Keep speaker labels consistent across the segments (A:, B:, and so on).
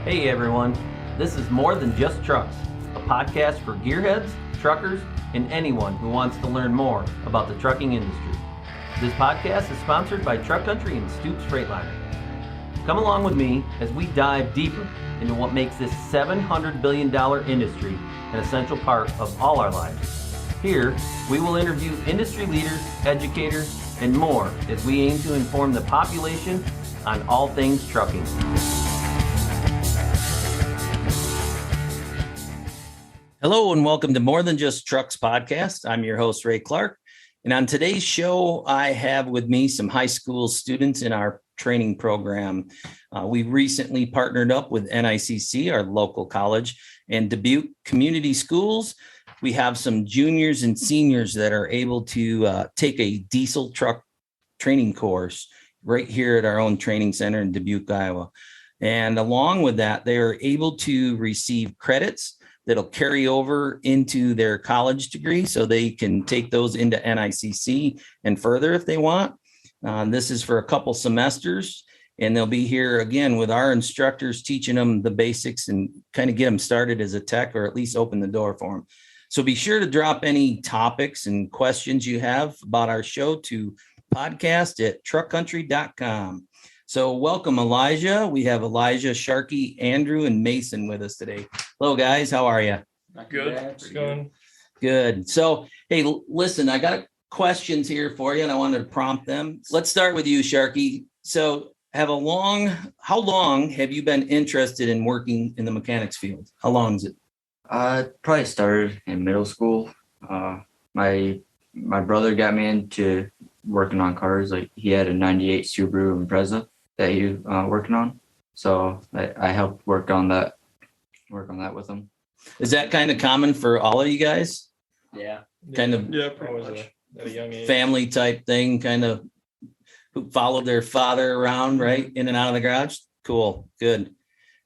A: Hey everyone, this is More Than Just Trucks, a podcast for gearheads, truckers, and anyone who wants to learn more about the trucking industry. This podcast is sponsored by Truck Country and Stoops-Freightliner. Come along with me as we dive deeper into what makes this $700 billion industry an essential part of all our lives. Here, we will interview industry leaders, educators, and more as we aim to inform the population on all things trucking. Hello and welcome to More Than Just Trucks podcast. I'm your host, Ray Clark. And on today's show, I have with me some high school students in our training program. We recently partnered up with NICC, our local college, and Dubuque Community Schools. We have some juniors and seniors that are able to take a diesel truck training course right here at our own training center in Dubuque, Iowa. And along with that, they are able to receive credits that'll carry over into their college degree so they can take those into NICC and further if they want. This is for a couple semesters, and they'll be here again with our instructors teaching them the basics and kind of get them started as a tech, or at least open the door for them. So be sure to drop any topics and questions you have about our show to podcast@truckcountry.com. So welcome, Aalijah. We have Aalijah, Sharkey, Andrew, and Mason with us today. Hello, guys. How are you?
B: Good. It's going
A: good. So, hey, listen, I got questions here for you, and I wanted to prompt them. Let's start with you, Sharkey. So, how long have you been interested in working in the mechanics field? How long is it?
C: Probably started in middle school. My brother got me into working on cars. Like, he had a '98 Subaru Impreza that he was working on. So I helped work on that with him.
A: Is that kind of common for all of you guys?
C: Yeah.
A: Kind of
B: pretty much at a young age.
A: Family type thing, kind of who followed their father around, right? In and out of the garage. Cool. Good.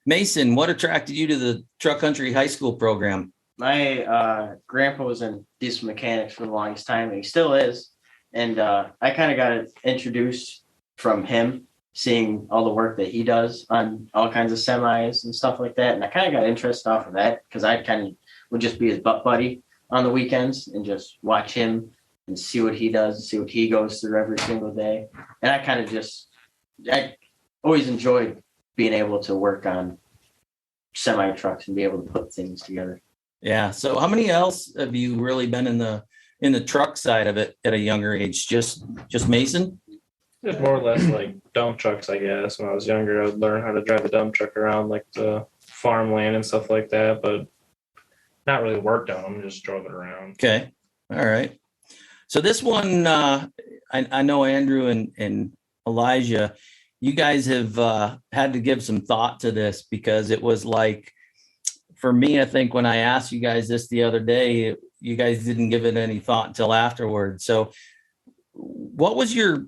A: Mason, what attracted you to the Truck Country High School program?
D: My grandpa was in diesel mechanics for the longest time, and he still is. And I kind of got introduced from him, seeing all the work that he does on all kinds of semis and stuff like that. And I kind of got interested off of that because I kind of would just be his butt buddy on the weekends and just watch him and see what he does, and see what he goes through every single day. And I always enjoyed being able to work on semi trucks and be able to put things together.
A: Yeah. So how many else have you really been in the truck side of it at a younger age? Just Mason?
B: Just more or less like dump trucks, I guess. When I was younger, I would learn how to drive a dump truck around like the farmland and stuff like that, but not really worked on them, just drove it around.
A: Okay. All right. So this one, I know Andrew and Aalijah, you guys have had to give some thought to this, because it was like, for me, I think when I asked you guys this the other day, you guys didn't give it any thought until afterwards. So what was your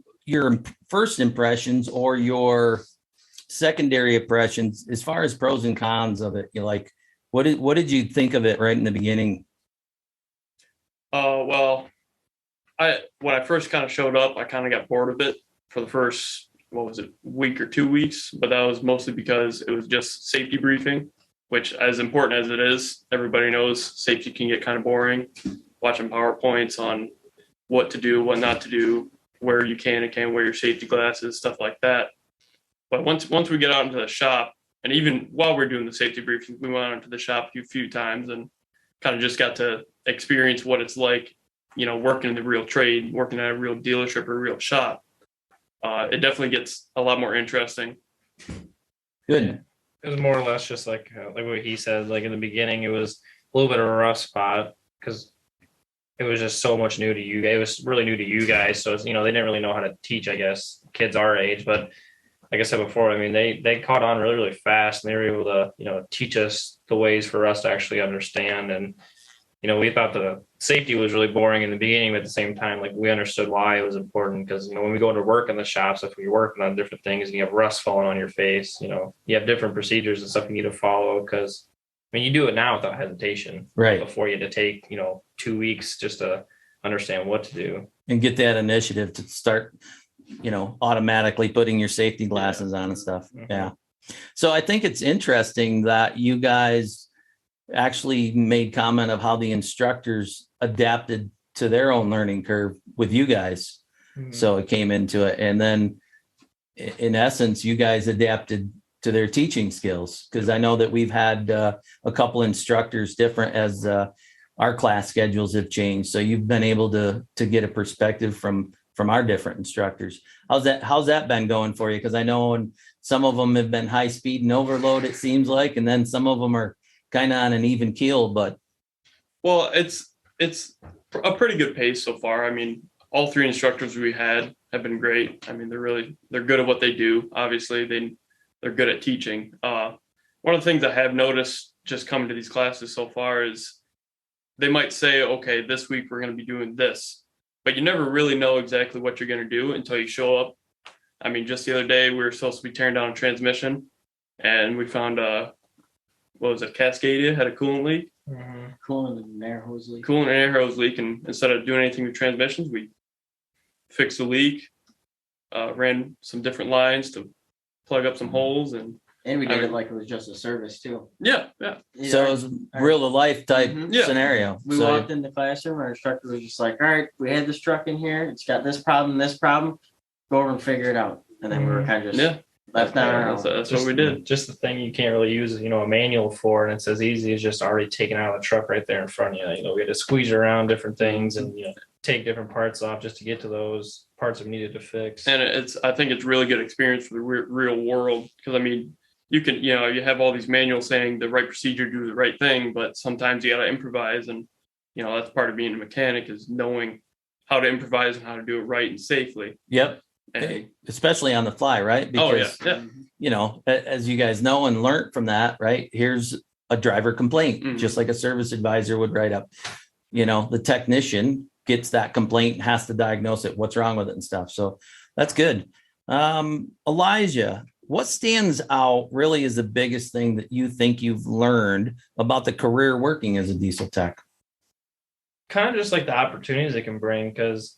A: first impressions or your secondary impressions as far as pros and cons of it? You like, what did you think of it right in the beginning?
E: Well, when I first kind of showed up, I kind of got bored of it for the first, week or 2 weeks, but that was mostly because it was just safety briefing, which, as important as it is, everybody knows safety can get kind of boring. Watching PowerPoints on what to do, what not to do, where you can and can't wear your safety glasses, stuff like that. But once we get out into the shop, and even while we're doing the safety briefing, we went out into the shop a few times and kind of just got to experience what it's like, working in the real trade, working at a real dealership or a real shop. It definitely gets a lot more interesting.
A: Good.
B: It was more or less just like what he said. Like in the beginning, it was a little bit of a rough spot because it was just so much new to you. It was really new to you guys. So, they didn't really know how to teach, I guess, kids our age. But like I said before, I mean, they caught on really, really fast, and they were able to, teach us the ways for us to actually understand. And, we thought the safety was really boring in the beginning, but at the same time, like, we understood why it was important because, when we go to work in the shops, if we're working on different things and you have rust falling on your face, you have different procedures and stuff you need to follow because, you do it now without hesitation.
A: Right.
B: Before you had to take, 2 weeks just to understand what to do.
A: And get that initiative to start, automatically putting your safety glasses on and stuff.
B: Mm-hmm.
A: Yeah. So I think it's interesting that you guys actually made comment of how the instructors adapted to their own learning curve with you guys.
B: Mhm.
A: So it came into it. And then in essence, you guys adapted to their teaching skills. Because I know that we've had a couple instructors different as our class schedules have changed. So you've been able to get a perspective from our different instructors. How's that been going for you? Because I know some of them have been high speed and overload, it seems like, and then some of them are kind of on an even keel. But
E: Well, it's a pretty good pace so far. I mean, all three instructors we had have been great. I mean, they're good at what they do. Obviously, they're good at teaching. One of the things I have noticed just coming to these classes so far is they might say, okay, this week we're going to be doing this, but you never really know exactly what you're going to do until you show up. I mean, just the other day we were supposed to be tearing down a transmission, and we found Cascadia had a coolant leak.
B: Mhm.
D: Coolant and air hose leak.
E: Coolant and air hose leak, and instead of doing anything with transmissions, we fixed the leak, ran some different lines to plug up some holes, and
D: we did it like it was just a service too.
E: yeah.
A: so it was real to life type
D: Mhm.
E: Yeah.
A: scenario.
D: We
A: So
D: walked in the classroom, our instructor was just like, all right, we had this truck in here, it's got this problem, go over and figure it out. And then we were kind of just
E: Yeah.
D: left on our own.
E: That's what we did.
B: Just the thing you can't really use, a manual for, and it's as easy as just already taking out of the truck right there in front of you. We had to squeeze around different things and take different parts off just to get to those parts that we needed to fix.
E: And I think it's really good experience for the real world, because I mean, you can, you have all these manuals saying the right procedure, do the right thing, but sometimes you got to improvise, and that's part of being a mechanic, is knowing how to improvise and how to do it right and safely.
A: Yep.
E: And
A: Especially on the fly, right? Because, as you guys know and learned from that, right? Here's a driver complaint,
E: Mhm.
A: just like a service advisor would write up. The technician gets that complaint and has to diagnose it, what's wrong with it and stuff. So that's good. Elijah, what stands out really is the biggest thing that you think you've learned about the career working as a diesel tech?
B: Kind of just like the opportunities it can bring, because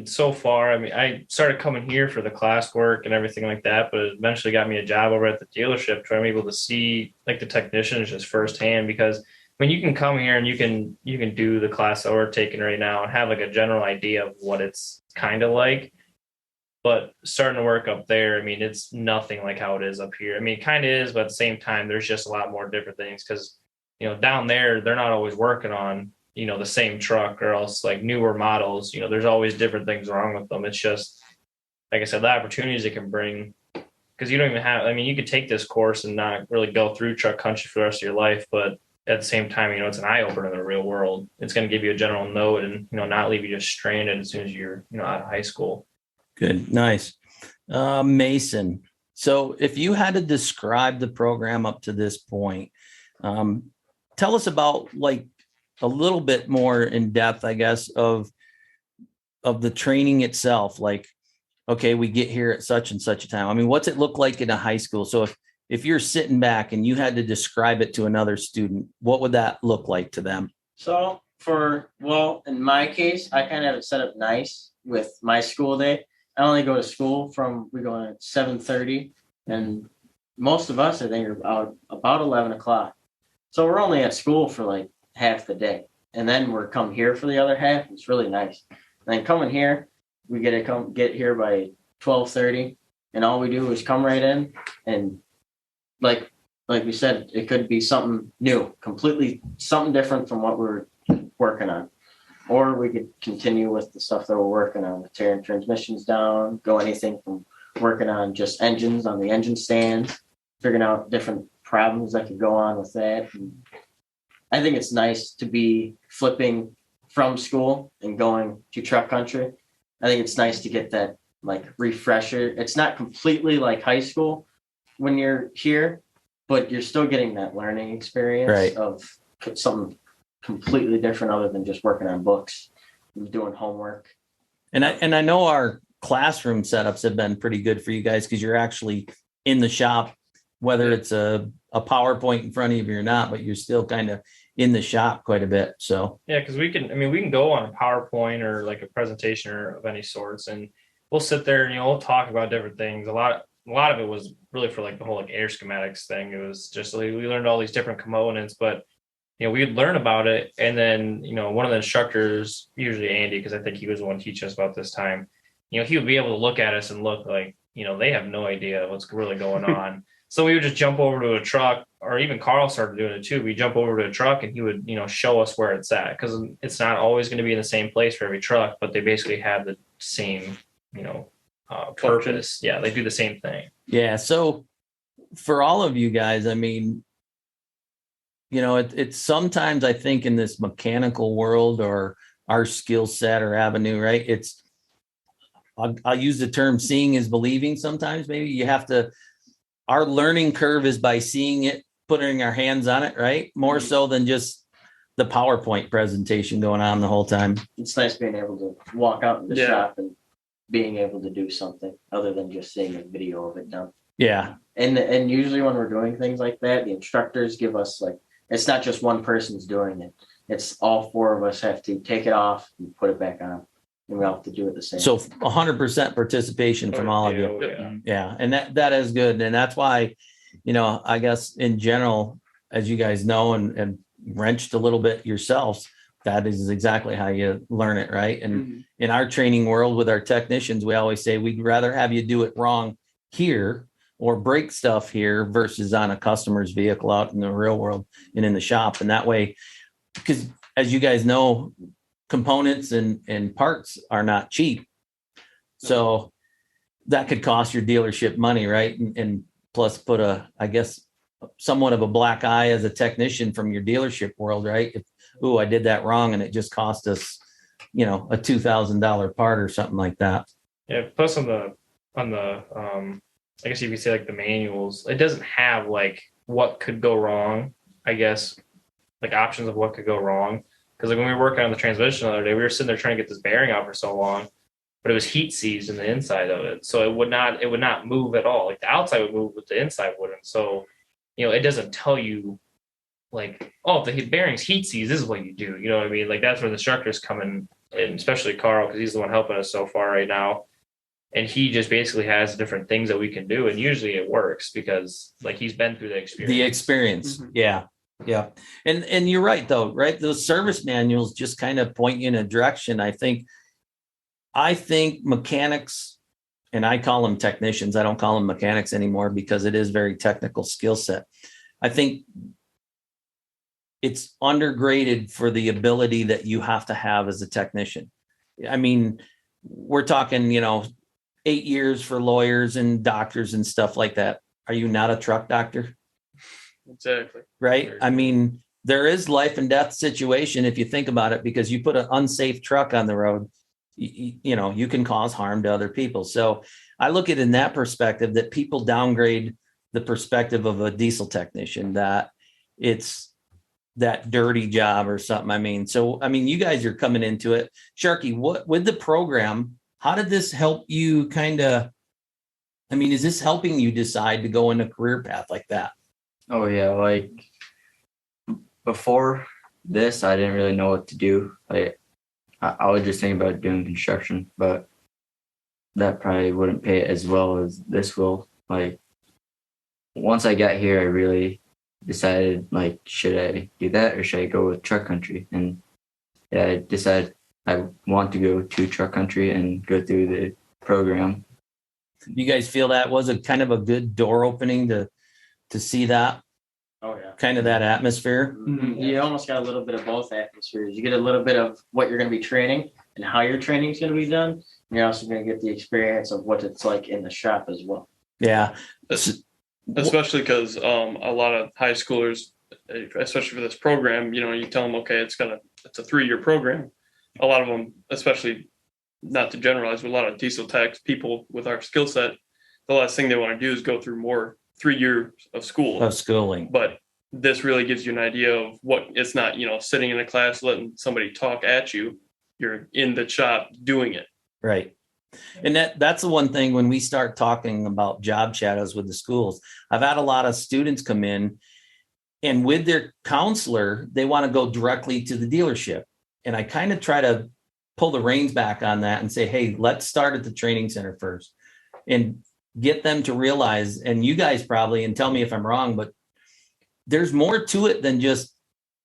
B: so far, I started coming here for the classwork and everything like that, but it eventually got me a job over at the dealership where I'm able to see like the technicians just firsthand, because you can come here and you can do the class that we're taking right now and have like a general idea of what it's kind of like. But starting to work up there, it's nothing like how it is up here. It kind of is, but at the same time, there's just a lot more different things, because, down there, they're not always working on, the same truck, or else like newer models, there's always different things wrong with them. It's just, like I said, the opportunities it can bring, because you don't even have, you could take this course and not really go through truck country for the rest of your life, but at the same time, it's an eye opener in the real world. It's going to give you a general note and, not leave you just stranded as soon as you're, out of high school.
A: Good. Nice. Mason. So if you had to describe the program up to this point, tell us about like a little bit more in depth, I guess, of the training itself. Like, okay, we get here at such and such a time. What's it look like in a high school? So if you're sitting back and you had to describe it to another student, what would that look like to them?
D: So in my case, I kind of have it set up nice with my school day. I only go to school we go at 7:30, and most of us, I think, are out about 11 o'clock. So we're only at school for like half the day, and then we're come here for the other half. It's really nice. And then coming here, we get here by 12:30, and all we do is come right in, and like we said, it could be something new, completely something different from what we're working on. Or we could continue with the stuff that we're working on, with tearing transmissions down, go anything from working on just engines on the engine stands, figuring out different problems that could go on with that. And I think it's nice to be flipping from school and going to truck country. I think it's nice to get that like refresher. It's not completely like high school when you're here, but you're still getting that learning experience of something completely different other than just working on books and doing homework.
A: And I know our classroom setups have been pretty good for you guys, because you're actually in the shop, whether it's a PowerPoint in front of you or not, but you're still kind of in the shop quite a bit. So
B: yeah, because we can go on a PowerPoint or like a presentation or of any sorts, and we'll sit there and we'll talk about different things. A lot a lot of it was really for like the whole like air schematics thing. It was just like we learned all these different components, but we'd learn about it, and then one of the instructors, usually Andy, because I think he was the one teaching us about this time. He would be able to look at us and look like they have no idea what's really going on. So we would just jump over to a truck, or even Carl started doing it too. We jump over to a truck and he would show us where it's at, because it's not always going to be in the same place for every truck, but they basically have the same purpose. Yeah, they do the same thing.
A: Yeah. So for all of you guys, I mean, it's sometimes I think in this mechanical world or our skill set or avenue, right? I'll use the term seeing is believing sometimes. Maybe you have to, our learning curve is by seeing it, putting our hands on it, right? More so than just the PowerPoint presentation going on the whole time.
D: It's nice being able to walk out in the shop and being able to do something other than just seeing a video of it done.
A: Yeah.
D: And usually when we're doing things like that, the instructors give us it's not just one person's doing it. It's all four of us have to take it off and put it back on. And we all have to do it the same.
A: So 100% participation from all of you. Yeah. And that is good. And that's why, I guess in general, as you guys know, and wrenched a little bit yourselves, that is exactly how you learn it. Right. And in our training world with our technicians, we always say, we'd rather have you do it wrong here or break stuff here versus on a customer's vehicle out in the real world and in the shop. And that way, because as you guys know, components and parts are not cheap. So that could cost your dealership money, right? And plus put I guess, somewhat of a black eye as a technician from your dealership world, right? If, I did that wrong and it just cost us, a $2,000 part or something like that.
B: Yeah. Plus on the I guess if you say like the manuals, it doesn't have like what could go wrong, I guess, like options of what could go wrong. Because like when we were working on the transmission the other day, we were sitting there trying to get this bearing out for so long, but it was heat seized in the inside of it. So it would not move at all. Like the outside would move, but the inside wouldn't. So, it doesn't tell you like, oh, if the bearing's heat seized, this is what you do. You know what I mean? Like that's where the instructors come in, and especially Carl, because he's the one helping us so far right now. And he just basically has different things that we can do. And usually it works because like he's been through the experience.
A: Yeah. Yeah. And you're right though, right? Those service manuals just kind of point you in a direction. I think mechanics, and I call them technicians. I don't call them mechanics anymore because it is very technical skill set. I think it's undergraded for the ability that you have to have as a technician. I mean, we're talking, 8 years for lawyers and doctors and stuff like that. Are you not a truck doctor?
E: Exactly.
A: Right. I mean, there is life and death situation if you think about it, because you put an unsafe truck on the road, you can cause harm to other people. So I look at it in that perspective, that people downgrade the perspective of a diesel technician, that it's that dirty job or something. I mean, you guys are coming into it. Sharkey, what with the program, how did this help you is this helping you decide to go in a career path like that?
C: Oh yeah, like before this, I didn't really know what to do. Like I was just thinking about doing construction, but that probably wouldn't pay as well as this will. Like once I got here, I really decided like, should I do that or should I go with truck country? And I decided I want to go to truck country and go through the program.
A: You guys feel that was a kind of a good door opening to see that?
D: Oh yeah.
A: Kind of that atmosphere.
D: Mm-hmm. You almost got a little bit of both atmospheres. You get a little bit of what you're going to be training and how your training is going to be done. And you're also going to get the experience of what it's like in the shop as well.
A: Yeah.
E: Especially because a lot of high schoolers, especially for this program, you tell them, okay, it's a 3-year program. A lot of them, especially not to generalize, but a lot of diesel techs, people with our skill set, the last thing they want to do is go through more 3 years of schooling. But this really gives you an idea of what it's not, sitting in a class, letting somebody talk at you. You're in the shop doing it.
A: Right. And that's the one thing when we start talking about job shadows with the schools, I've had a lot of students come in and with their counselor, they want to go directly to the dealership. And I kind of try to pull the reins back on that and say, hey, let's start at the training center first. And get them to realize, and you guys probably, and tell me if I'm wrong, but there's more to it than just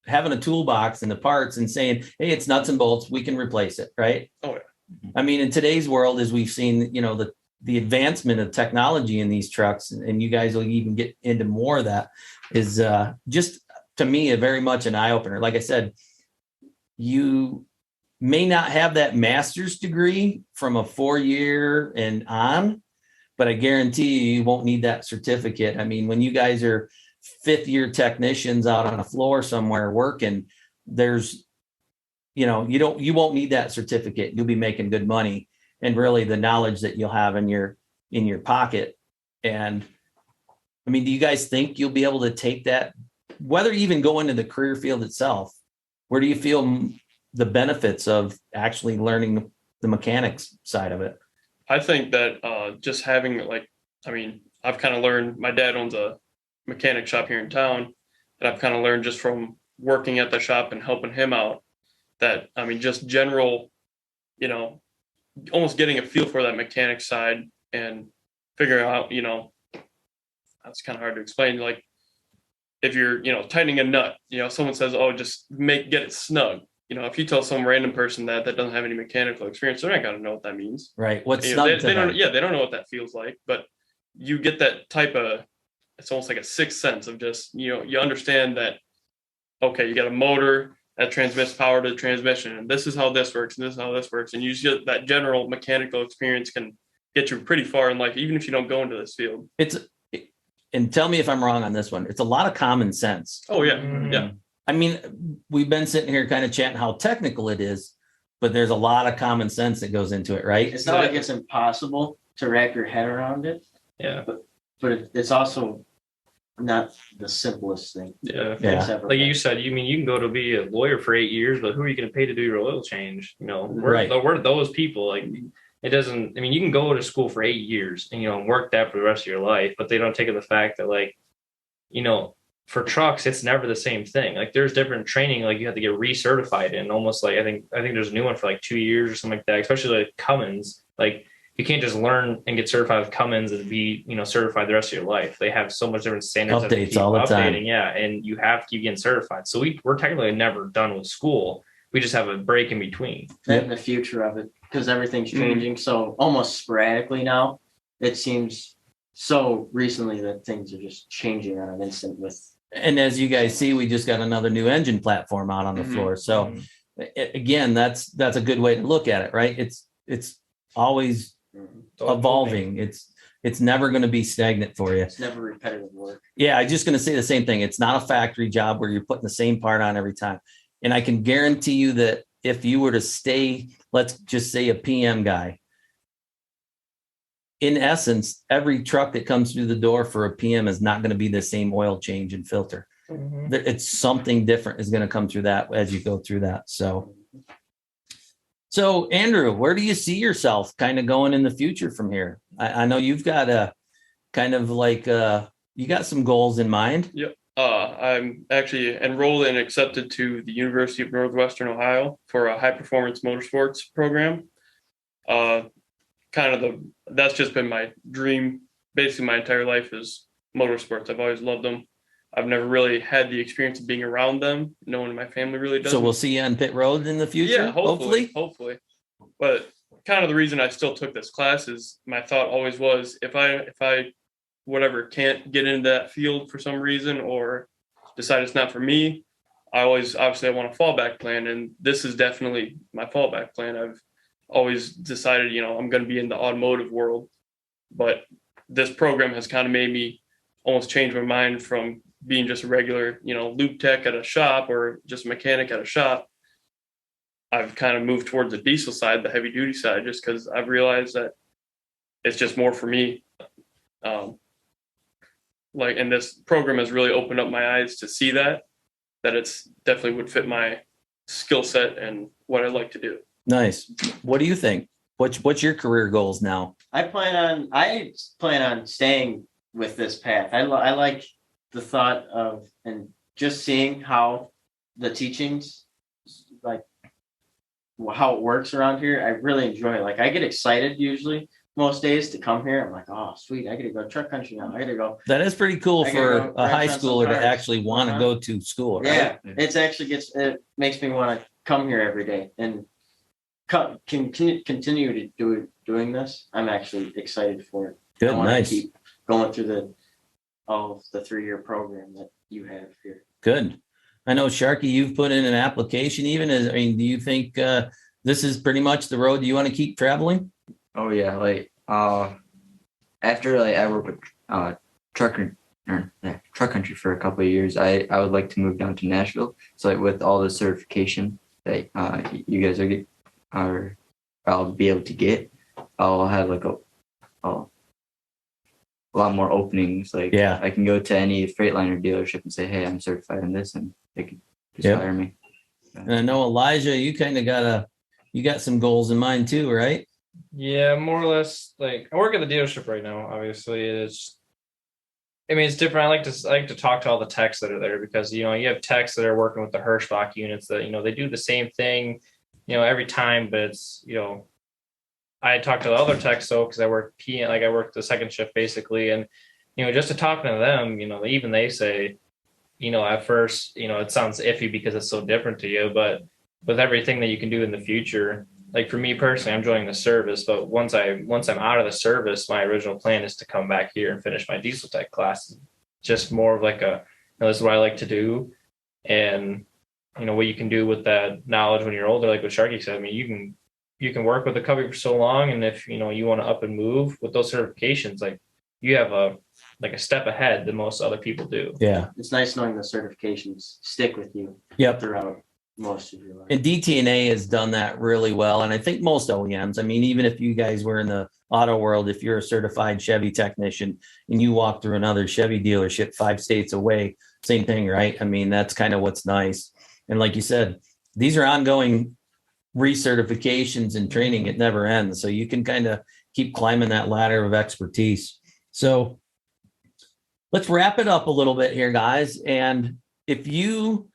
A: having a toolbox and the parts and saying, hey, it's nuts and bolts, we can replace it, right?
E: Oh, yeah.
A: I mean, in today's world, as we've seen, the advancement of technology in these trucks, and you guys will even get into more of that, is just, to me, a very much an eye-opener. Like I said, you may not have that master's degree from a 4-year and on, but I guarantee you won't need that certificate. I mean, when you guys are 5th-year technicians out on a floor somewhere working, there's, you won't need that certificate. You'll be making good money, and really the knowledge that you'll have in your pocket. And I mean, do you guys think you'll be able to take that, whether you even go into the career field itself? Where do you feel the benefits of actually learning the mechanics side of it?
E: I think that just having I've kind of learned, my dad owns a mechanic shop here in town, and I've kind of learned just from working at the shop and helping him out that, just general, almost getting a feel for that mechanic side and figuring out, that's kind of hard to explain. Like if you're, tightening a nut, someone says, oh, just get it snug. If you tell some random person that doesn't have any mechanical experience, they're not going to know what that means.
A: Right. What's
E: snug? They don't know what that feels like, but you get that type of, it's almost like a sixth sense of just, you understand that, okay, you got a motor that transmits power to the transmission, and this is how this works, and this is how this works. And you get that general mechanical experience can get you pretty far in life, even if you don't go into this field.
A: And tell me if I'm wrong on this one. It's a lot of common sense.
E: Oh, yeah. Yeah.
A: I mean, we've been sitting here kind of chatting how technical it is, but there's a lot of common sense that goes into it, right?
D: It's not like it's impossible to wrap your head around it.
B: Yeah.
D: But it's also not the simplest thing.
E: Yeah.
B: Like you said, you can go to be a lawyer for 8 years, but who are you going to pay to do your oil change? We're those people. Like, it doesn't, you can go to school for 8 years and, work that for the rest of your life, but they don't take the fact that, for trucks, it's never the same thing. Like, there's different training, like you have to get recertified in almost I think there's a new one for 2 years or something like that, especially Cummins. Like, you can't just learn and get certified with Cummins and be, certified the rest of your life. They have so much different standards.
A: Updates all the time.
B: Yeah. And you have to keep getting certified. So we're technically never done with school. We just have a break in between.
D: And the future of it, because everything's changing so almost sporadically now. It seems so recently that things are just changing on an instant with.
A: And as you guys see, we just got another new engine platform out on the floor. So again, that's a good way to look at it, right? It's always evolving. It's never going to be stagnant for you.
D: It's never repetitive work.
A: Yeah, I'm just going to say the same thing. It's not a factory job where you're putting the same part on every time. And I can guarantee you that if you were to stay, let's just say a PM guy, in essence, every truck that comes through the door for a PM is not going to be the same oil change and filter. It's something different is going to come through that as you go through that. So Andrew, where do you see yourself kind of going in the future from here? I know you've got a kind of you got some goals in mind.
E: Yep. I'm actually enrolled and accepted to the University of Northwestern Ohio for a high performance motorsports program. That's just been my dream. Basically, my entire life is motorsports. I've always loved them. I've never really had the experience of being around them. No one in my family really does.
A: So we'll see you on pit road in the future.
E: Yeah, hopefully. But kind of the reason I still took this class is my thought always was if I can't get into that field for some reason or decide it's not for me, I want a fallback plan, and this is definitely my fallback plan. I've always decided, I'm going to be in the automotive world, but this program has kind of made me almost change my mind from being just a regular, lube tech at a shop or just a mechanic at a shop. I've kind of moved towards the diesel side, the heavy duty side, just because I've realized that it's just more for me. And this program has really opened up my eyes to see that it's definitely would fit my skill set and what I like to do.
A: Nice. What do you think? What's your career goals now?
D: I plan on staying with this path. I like the thought of and just seeing how the teachings, like how it works around here. I really enjoy it. Like, I get excited usually most days to come here. I'm like, oh, sweet. I got to go truck country now. I got to go.
A: That is pretty cool
D: I gotta
A: for
D: go
A: a high
D: crash on some
A: schooler to
D: cars.
A: actually want to go to school, right?
D: Yeah, it makes me want to come here every day and continue to doing this. I'm actually excited for it. I
A: Good,
D: wanna
A: nice.
D: keep going through all of the 3-year program that you have here.
A: Good. I know, Sharkey, you've put in an application even. I mean, do you think this is pretty much the road you want to keep traveling?
C: Oh yeah, like after like I work with truck country for a couple of years, I would like to move down to Nashville. So like with all the certification that you guys I'll be able to get, I'll have like a lot more openings. Like
A: Yeah.
C: I can go to any Freightliner dealership and say, hey, I'm certified in this, and they can just hire me.
A: And I know, Elijah, you kind of got some goals in mind too, right?
B: Yeah, more or less. Like I work at the dealership right now. Obviously, it's different. I like to talk to all the techs that are there because you have techs that are working with the Hirschbach units that they do the same thing, every time. But it's I talk to the other techs though because I work the second shift basically, and just to talking to them, even they say, at first, it sounds iffy because it's so different to you, but with everything that you can do in the future. Like for me personally, I'm joining the service, but once I'm out of the service, my original plan is to come back here and finish my diesel tech class. Just more of like this is what I like to do. And, what you can do with that knowledge when you're older, like what Sharkey said, I mean, you can work with the company for so long. And if, you want to up and move with those certifications, like you have a step ahead than most other people do.
A: Yeah.
D: It's nice knowing the certifications stick with you throughout most of your life.
A: And DTNA has done that really well. And I think most OEMs, I mean, even if you guys were in the auto world, if you're a certified Chevy technician and you walk through another Chevy dealership 5 states away, same thing, right? I mean, that's kind of what's nice. And like you said, these are ongoing recertifications and training. It never ends. So you can kind of keep climbing that ladder of expertise. So let's wrap it up a little bit here, guys. And if you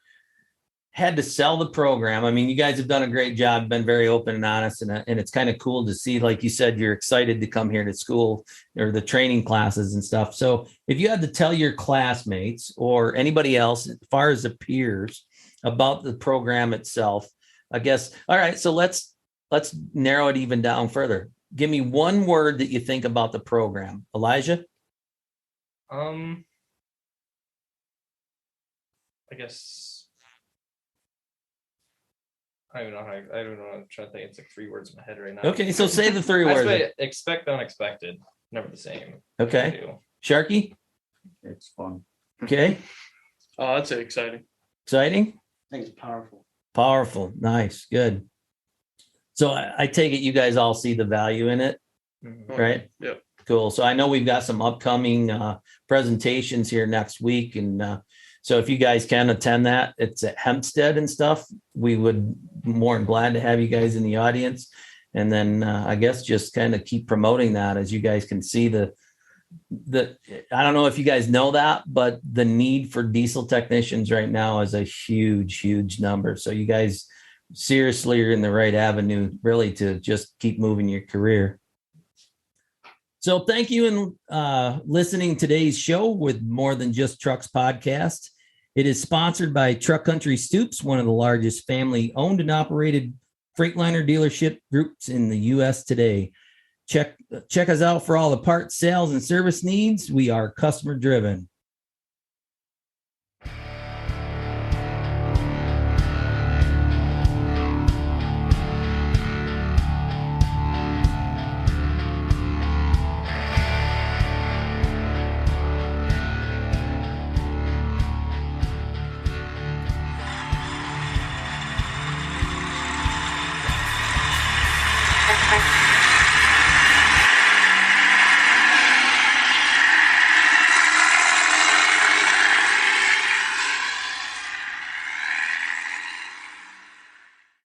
A: had to sell the program, I mean, you guys have done a great job, been very open and honest, and it's kind of cool to see, like you said, you're excited to come here to school or the training classes and stuff. So if you had to tell your classmates or anybody else, as far as the peers, about the program itself, I guess, all right, so let's narrow it even down further. Give me one word that you think about the program. Elijah?
B: I guess I don't know. I'm trying to think. It's like 3 words in my head right now.
A: Okay, so say the 3 words.
B: Expect the unexpected. Never the same.
A: Okay. Sharkey?
C: It's fun.
A: Okay.
E: I'd say exciting.
A: Exciting?
D: I think it's powerful.
A: Powerful. Nice. Good. So I take it you guys all see the value in it, right?
E: Yep.
A: Cool. So I know we've got some upcoming presentations here next week. And so if you guys can attend that, it's at Hempstead and stuff. We would more than glad to have you guys in the audience. And then I guess just kind of keep promoting that as you guys can see the I don't know if you guys know that, but the need for diesel technicians right now is a huge, huge number. So you guys seriously are in the right avenue really to just keep moving your career. So thank you in listening to today's show with More Than Just Trucks podcast. It is sponsored by Truck Country Stoops, one of the largest family owned and operated Freightliner dealership groups in the U.S. today. Check us out for all the parts, sales, and service needs. We are customer driven.
F: Bye.